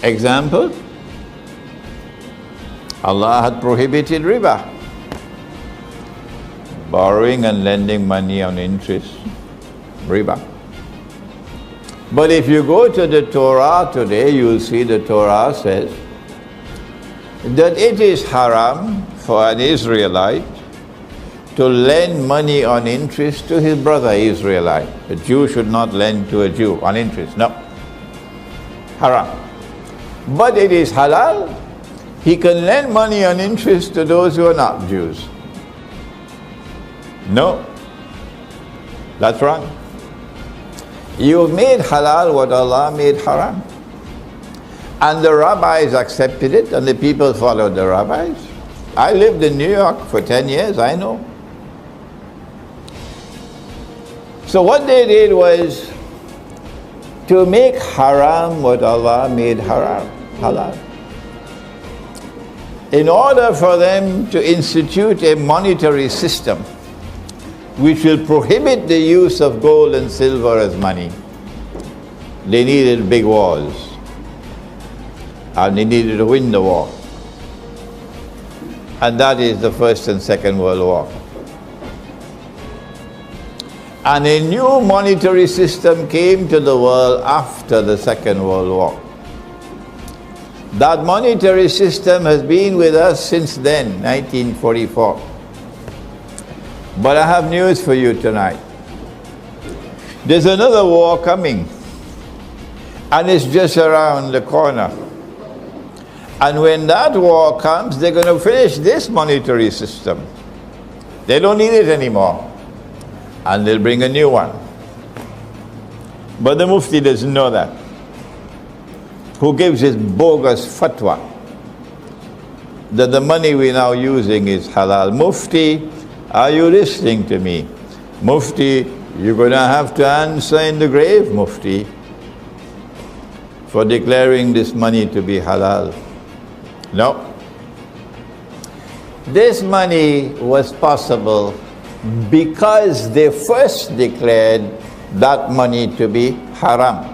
Example, Allah had prohibited riba, borrowing and lending money on interest, riba. But if you go to the Torah today, you'll see the Torah says that it is haram for an Israelite to lend money on interest to his brother Israelite. A Jew should not lend to a Jew on interest, no. Haram. But it is halal. He can lend money on interest to those who are not Jews. No. That's wrong. You've made halal what Allah made haram. And the rabbis accepted it, and the people followed the rabbis. I lived in New York for 10 years, I know. So what they did was to make haram what Allah made haram, halal. In order for them to institute a monetary system which will prohibit the use of gold and silver as money, they needed big wars. And they needed to win the war. And that is the First and Second World War. And a new monetary system came to the world after the Second World War. That monetary system has been with us since then, 1944. But I have news for you tonight. There's another war coming, and it's just around the corner. And when that war comes, they're going to finish this monetary system. They don't need it anymore. And they'll bring a new one. But the Mufti doesn't know that. Who gives his bogus fatwa that the money we're now using is halal. Mufti, are you listening to me? Mufti, you're going to have to answer in the grave, Mufti, for declaring this money to be halal. No. This money was possible because they first declared that money to be haram.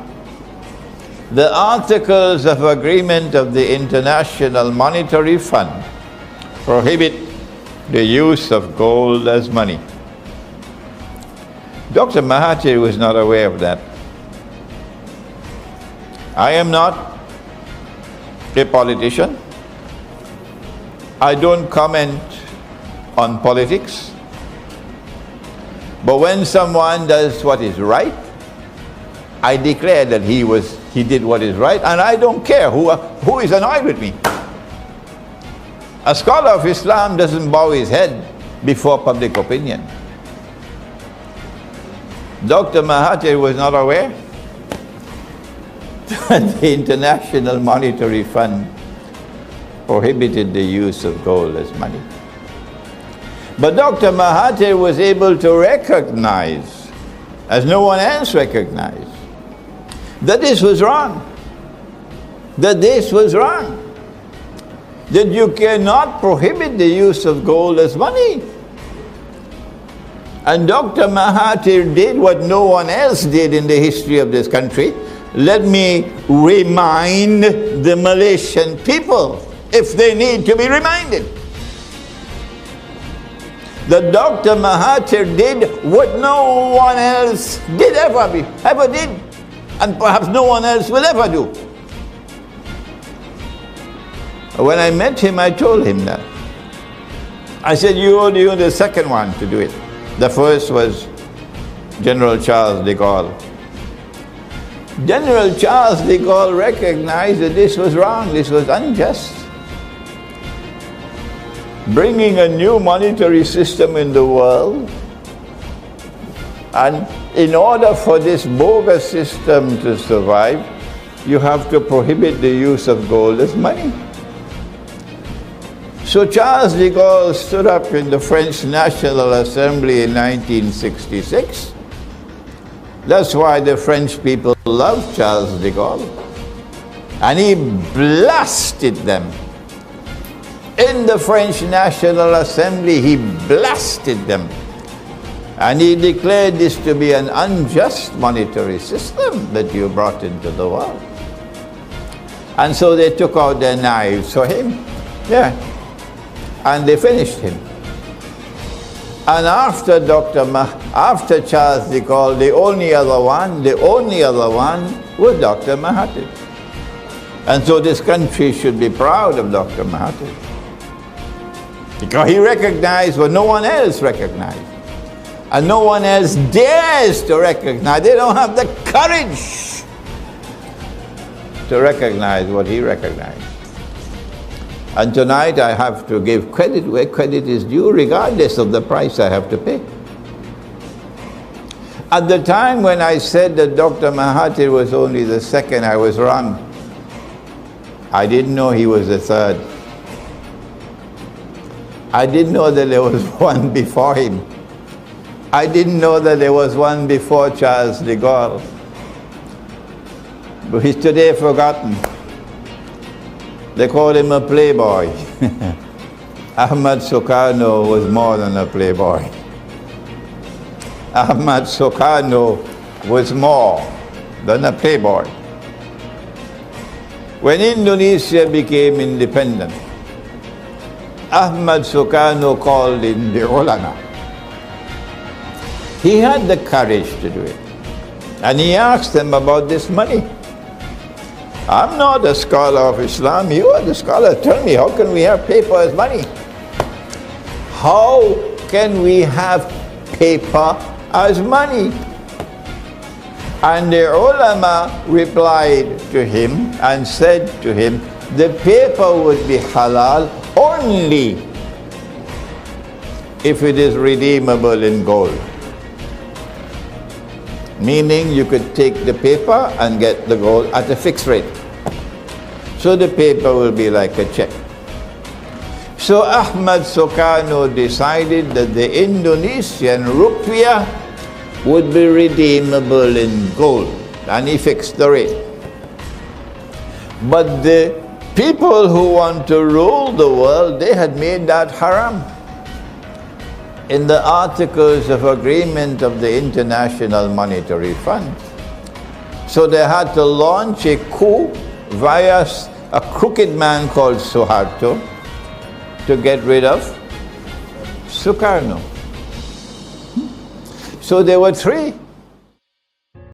The Articles of Agreement of the International Monetary Fund prohibit the use of gold as money. Dr. Mahathir was not aware of that. I am not a politician. I don't comment on politics. But when someone does what is right, I declare that he did what is right, and I don't care who is annoyed with me. A scholar of Islam doesn't bow his head before public opinion. Dr. Mahathir was not aware that the International Monetary Fund prohibited the use of gold as money. But Dr. Mahathir was able to recognize, as no one else recognized, that this was wrong. That this was wrong. That you cannot prohibit the use of gold as money. And Dr. Mahathir did what no one else did in the history of this country. Let me remind the Malaysian people, if they need to be reminded, that Dr. Mahathir did what no one else did ever did, and perhaps no one else will ever do. When I met him, I told him that. I said, you're the second one to do it. The first was General Charles de Gaulle. General Charles de Gaulle recognized that this was wrong, this was unjust. Bringing a new monetary system in the world, and in order for this bogus system to survive, you have to prohibit the use of gold as money. So Charles de Gaulle stood up in the French National Assembly in 1966. That's why the French people loved Charles de Gaulle. And he blasted them. In the French National Assembly, he blasted them. And he declared this to be an unjust monetary system that you brought into the world. And so they took out their knives for him. Yeah. And they finished him. And after after Charles de Gaulle, the only other one was Dr. Mahathir. And so this country should be proud of Dr. Mahathir. Because he recognized what no one else recognized. And no one else dares to recognize. They don't have the courage to recognize what he recognized. And tonight I have to give credit where credit is due, regardless of the price I have to pay. At the time when I said that Dr. Mahathir was only the second, I was wrong. I didn't know he was the third. I didn't know that there was one before him. I didn't know that there was one before Charles de Gaulle. But he's today forgotten. They called him a playboy. Ahmad Sukarno was more than a playboy. Ahmad Sukarno was more than a playboy. When Indonesia became independent, Ahmad Sukarno called in the ulama. He had the courage to do it. And he asked them about this money. I'm not a scholar of Islam, you are the scholar. Tell me, how can we have paper as money? How can we have paper as money? And the ulama replied to him and said to him, the paper would be halal only if it is redeemable in gold. Meaning you could take the paper and get the gold at a fixed rate. So the paper will be like a check. So Ahmad Sukarno decided that the Indonesian rupiah would be redeemable in gold, and he fixed the rate. But the people who want to rule the world, they had made that haram. In the Articles of Agreement of the International Monetary Fund. So they had to launch a coup via a crooked man called Suharto to get rid of Sukarno. So there were three.